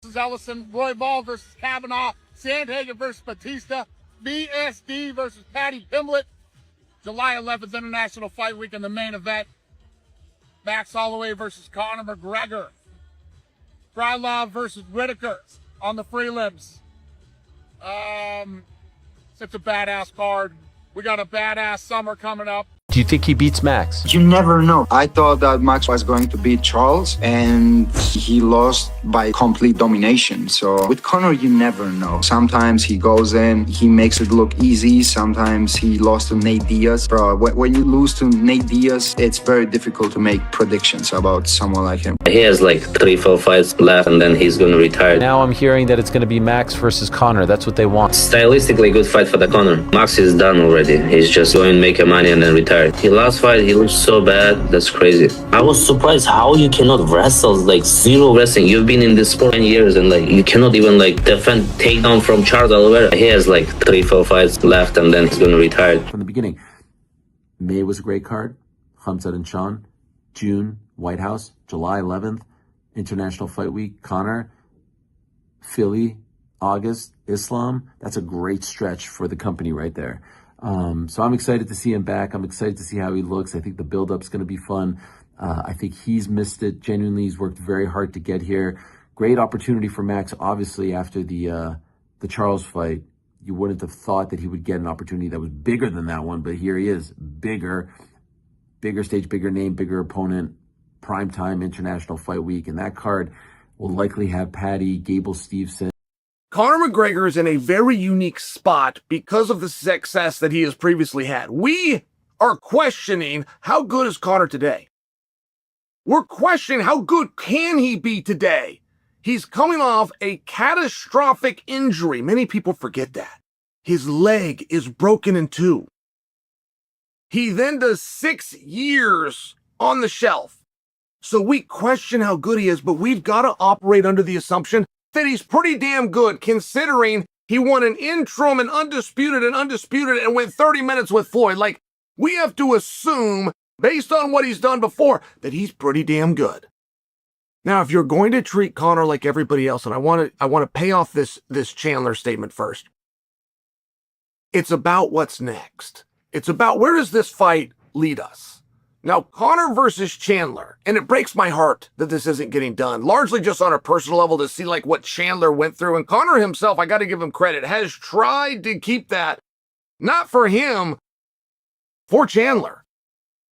versus Ellison, Roy Ball versus Kavanaugh, Sandhagen versus Batista, BSD versus Patty Pimblett. July 11th, International Fight Week in the main event. Max Holloway versus Conor McGregor. Krylov versus Whitaker on the prelims. It's a badass card. We got a badass summer coming up. Do you think he beats Max? You never know. I thought that Max was going to beat Charles, and he lost by complete domination. So with Conor, you never know. Sometimes he goes in, he makes it look easy. Sometimes he lost to Nate Diaz. Bro, when you lose to Nate Diaz, it's very difficult to make predictions about someone like him. He has like 3-4 fights left, and then he's going to retire. Now I'm hearing that it's going to be Max versus Conor. That's what they want. Stylistically, good fight for the Conor. Max is done already. He's just going to make money and then retire. He last fight, he looked so bad. That's crazy. I was surprised how you cannot wrestle, like zero wrestling. You've been in this sport 10 years and like you cannot even like defend takedown from Charles Oliveira. He has like 3-4 fights left and then he's going to retire. From the beginning, May was a great card. Khamzat and Sean. June, White House. July 11th, International Fight Week. Conor. Philly, August, Islam. That's a great stretch for the company right there. So I'm excited to see him back. I'm excited to see how he looks. I think the build-up's going to be fun. I think he's missed it. Genuinely, he's worked very hard to get here. Great opportunity for Max, obviously, after the Charles fight. You wouldn't have thought that he would get an opportunity that was bigger than that one, but here he is. Bigger stage, bigger name, bigger opponent, primetime International Fight Week. And that card will likely have Patty, Gable Steveson. Conor McGregor is in a very unique spot because of the success that he has previously had. We are questioning how good is Conor today. We're questioning how good can he be today. He's coming off a catastrophic injury. Many people forget that. His leg is broken in two. He then does 6 years on the shelf. So we question how good he is, but we've got to operate under the assumption that he's pretty damn good, considering he won an interim and undisputed and went 30 minutes with Floyd. Like, we have to assume, based on what he's done before, that he's pretty damn good. Now, if you're going to treat Conor like everybody else, and I want to pay off this Chandler statement first. It's about what's next. It's about where does this fight lead us? Now, Conor versus Chandler, and it breaks my heart that this isn't getting done, largely just on a personal level to see like what Chandler went through. And Conor himself, I got to give him credit, has tried to keep that, not for him, for Chandler.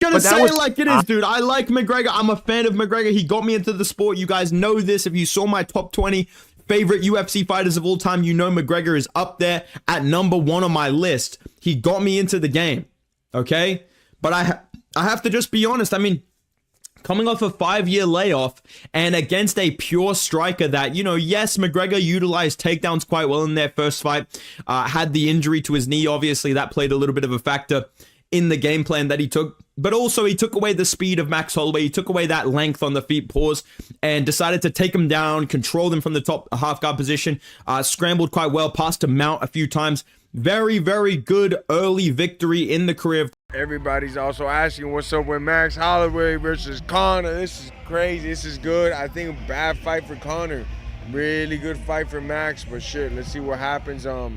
Gonna say it like it is, dude. I like McGregor. I'm a fan of McGregor. He got me into the sport. You guys know this. If you saw my top 20 favorite UFC fighters of all time, you know McGregor is up there at number 1 on my list. He got me into the game, okay? But I have to just be honest. I mean, coming off a 5-year layoff and against a pure striker that, yes, McGregor utilized takedowns quite well in their first fight. Had the injury to his knee, obviously. That played a little bit of a factor in the game plan that he took. But also, he took away the speed of Max Holloway. He took away that length on the feet pause and decided to take him down, control them from the top half guard position. Scrambled quite well, passed to Mount a few times. Very, very good early victory in the career. Everybody's also asking what's up with Max Holloway versus Conor. This is crazy. This is good. I think a bad fight for Conor. Really good fight for Max, but shit, let's see what happens. A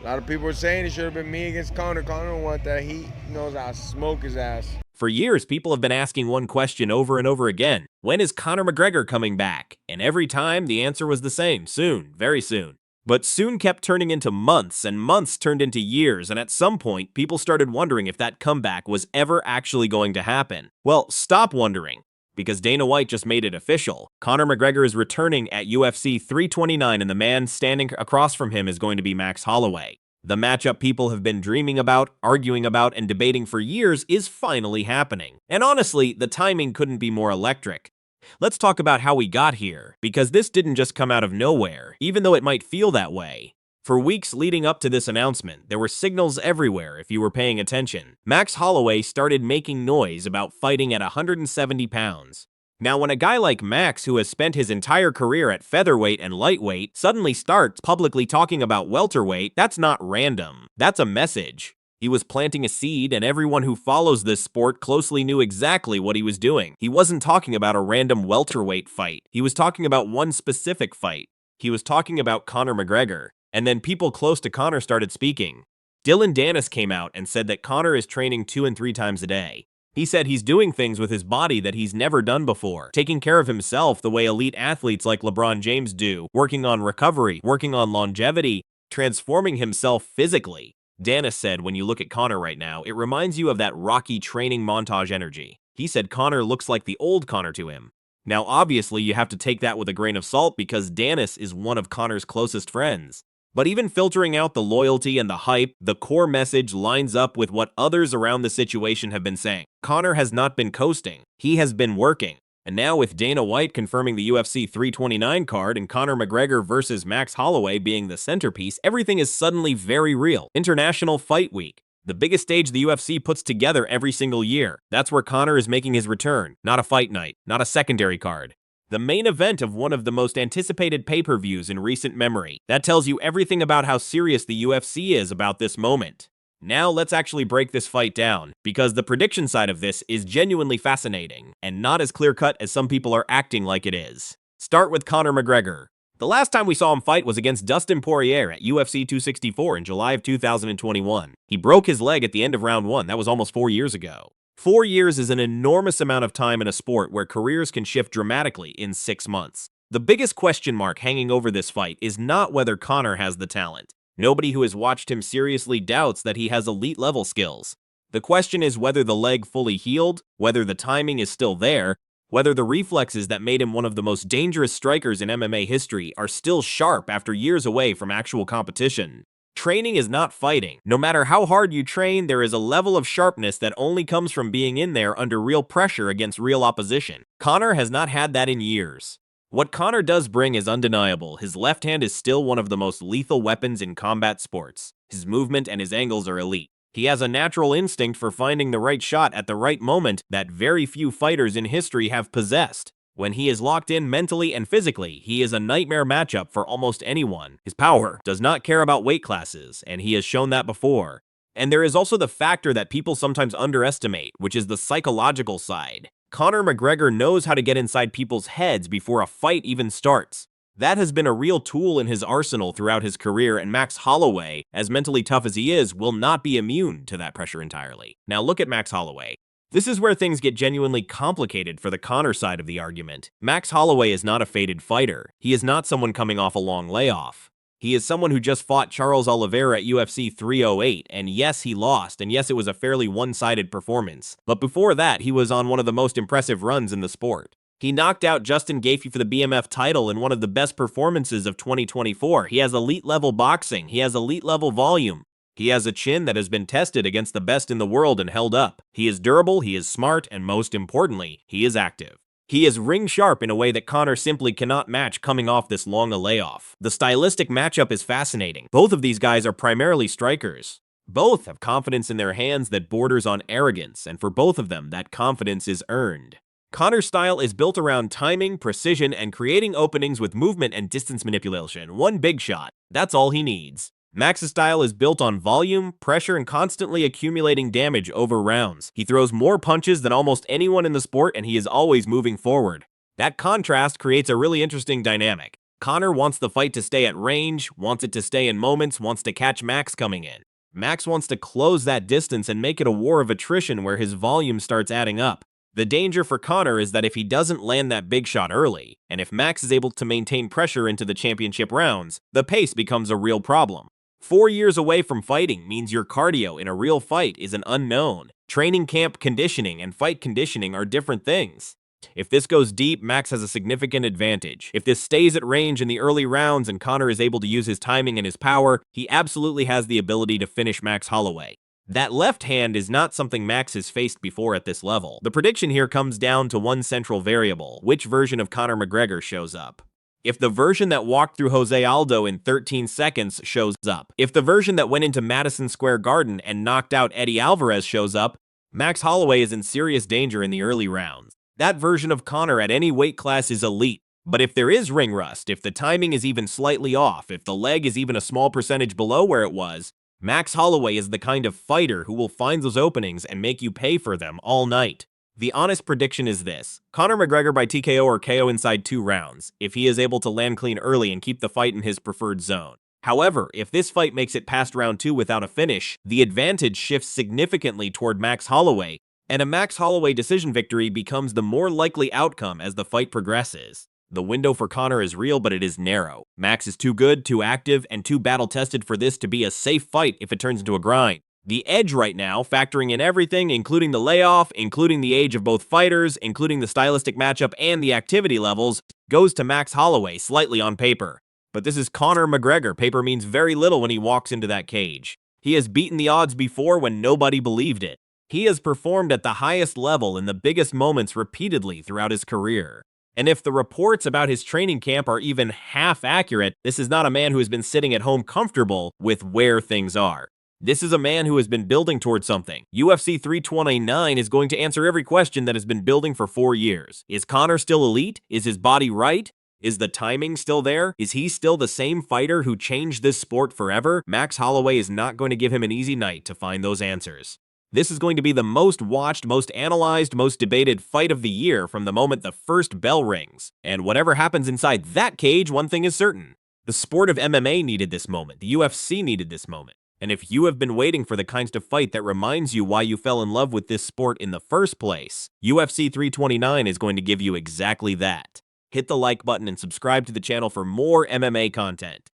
lot of people are saying it should have been me against Conor. Conor don't want that heat. He knows I'll smoke his ass. For years, people have been asking one question over and over again. When is Conor McGregor coming back? And every time, the answer was the same. Soon. Very soon. But soon kept turning into months, and months turned into years, and at some point, people started wondering if that comeback was ever actually going to happen. Well, stop wondering, because Dana White just made it official. Conor McGregor is returning at UFC 329, and the man standing across from him is going to be Max Holloway. The matchup people have been dreaming about, arguing about, and debating for years is finally happening. And honestly, the timing couldn't be more electric. Let's talk about how we got here, because this didn't just come out of nowhere, even though it might feel that way. For weeks leading up to this announcement, there were signals everywhere if you were paying attention. Max Holloway started making noise about fighting at 170 pounds. Now, when a guy like Max, who has spent his entire career at featherweight and lightweight, suddenly starts publicly talking about welterweight, that's not random. That's a message. He was planting a seed, and everyone who follows this sport closely knew exactly what he was doing. He wasn't talking about a random welterweight fight. He was talking about one specific fight. He was talking about Conor McGregor, and then people close to Conor started speaking. Dylan Dennis came out and said that Conor is training 2 and 3 times a day. He said he's doing things with his body that he's never done before, taking care of himself the way elite athletes like LeBron James do, working on recovery, working on longevity, transforming himself physically. Dennis said when you look at Conor right now, it reminds you of that Rocky training montage energy. He said Conor looks like the old Conor to him. Now obviously you have to take that with a grain of salt because Dennis is one of Conor's closest friends. But even filtering out the loyalty and the hype, the core message lines up with what others around the situation have been saying. Conor has not been coasting. He has been working. And now with Dana White confirming the UFC 329 card and Conor McGregor versus Max Holloway being the centerpiece, everything is suddenly very real. International Fight Week. The biggest stage the UFC puts together every single year. That's where Conor is making his return. Not a fight night. Not a secondary card. The main event of one of the most anticipated pay-per-views in recent memory. That tells you everything about how serious the UFC is about this moment. Now let's actually break this fight down, because the prediction side of this is genuinely fascinating, and not as clear-cut as some people are acting like it is. Start with Conor McGregor. The last time we saw him fight was against Dustin Poirier at UFC 264 in July of 2021. He broke his leg at the end of round 1, that was almost 4 years ago. 4 years is an enormous amount of time in a sport where careers can shift dramatically in 6 months. The biggest question mark hanging over this fight is not whether Conor has the talent. Nobody who has watched him seriously doubts that he has elite-level skills. The question is whether the leg fully healed, whether the timing is still there, whether the reflexes that made him one of the most dangerous strikers in MMA history are still sharp after years away from actual competition. Training is not fighting. No matter how hard you train, there is a level of sharpness that only comes from being in there under real pressure against real opposition. Conor has not had that in years. What Conor does bring is undeniable. His left hand is still one of the most lethal weapons in combat sports. His movement and his angles are elite. He has a natural instinct for finding the right shot at the right moment that very few fighters in history have possessed. When he is locked in mentally and physically, he is a nightmare matchup for almost anyone. His power does not care about weight classes, and he has shown that before. And there is also the factor that people sometimes underestimate, which is the psychological side. Conor McGregor knows how to get inside people's heads before a fight even starts. That has been a real tool in his arsenal throughout his career, and Max Holloway, as mentally tough as he is, will not be immune to that pressure entirely. Now look at Max Holloway. This is where things get genuinely complicated for the Conor side of the argument. Max Holloway is not a faded fighter. He is not someone coming off a long layoff. He is someone who just fought Charles Oliveira at UFC 308, and yes, he lost, and yes, it was a fairly one-sided performance. But before that, he was on one of the most impressive runs in the sport. He knocked out Justin Gaethje for the BMF title in one of the best performances of 2024. He has elite-level boxing. He has elite-level volume. He has a chin that has been tested against the best in the world and held up. He is durable, he is smart, and most importantly, he is active. He is ring sharp in a way that Conor simply cannot match coming off this long a layoff. The stylistic matchup is fascinating. Both of these guys are primarily strikers. Both have confidence in their hands that borders on arrogance, and for both of them, that confidence is earned. Conor's style is built around timing, precision, and creating openings with movement and distance manipulation. One big shot. That's all he needs. Max's style is built on volume, pressure, and constantly accumulating damage over rounds. He throws more punches than almost anyone in the sport, and he is always moving forward. That contrast creates a really interesting dynamic. Conor wants the fight to stay at range, wants it to stay in moments, wants to catch Max coming in. Max wants to close that distance and make it a war of attrition where his volume starts adding up. The danger for Conor is that if he doesn't land that big shot early, and if Max is able to maintain pressure into the championship rounds, the pace becomes a real problem. 4 years away from fighting means your cardio in a real fight is an unknown. Training camp conditioning and fight conditioning are different things. If this goes deep, Max has a significant advantage. If this stays at range in the early rounds and Conor is able to use his timing and his power, he absolutely has the ability to finish Max Holloway. That left hand is not something Max has faced before at this level. The prediction here comes down to one central variable: which version of Conor McGregor shows up. If the version that walked through Jose Aldo in 13 seconds shows up, if the version that went into Madison Square Garden and knocked out Eddie Alvarez shows up, Max Holloway is in serious danger in the early rounds. That version of Conor at any weight class is elite. But if there is ring rust, if the timing is even slightly off, if the leg is even a small percentage below where it was, Max Holloway is the kind of fighter who will find those openings and make you pay for them all night. The honest prediction is this: Conor McGregor by TKO or KO inside 2 rounds, if he is able to land clean early and keep the fight in his preferred zone. However, if this fight makes it past round 2 without a finish, the advantage shifts significantly toward Max Holloway, and a Max Holloway decision victory becomes the more likely outcome as the fight progresses. The window for Conor is real, but it is narrow. Max is too good, too active, and too battle-tested for this to be a safe fight if it turns into a grind. The edge right now, factoring in everything, including the layoff, including the age of both fighters, including the stylistic matchup and the activity levels, goes to Max Holloway slightly on paper. But this is Conor McGregor. Paper means very little when he walks into that cage. He has beaten the odds before when nobody believed it. He has performed at the highest level in the biggest moments repeatedly throughout his career. And if the reports about his training camp are even half accurate, this is not a man who has been sitting at home comfortable with where things are. This is a man who has been building towards something. UFC 329 is going to answer every question that has been building for 4 years. Is Conor still elite? Is his body right? Is the timing still there? Is he still the same fighter who changed this sport forever? Max Holloway is not going to give him an easy night to find those answers. This is going to be the most watched, most analyzed, most debated fight of the year from the moment the first bell rings. And whatever happens inside that cage, one thing is certain: the sport of MMA needed this moment. The UFC needed this moment. And if you have been waiting for the kinds of fight that reminds you why you fell in love with this sport in the first place, UFC 329 is going to give you exactly that. Hit the like button and subscribe to the channel for more MMA content.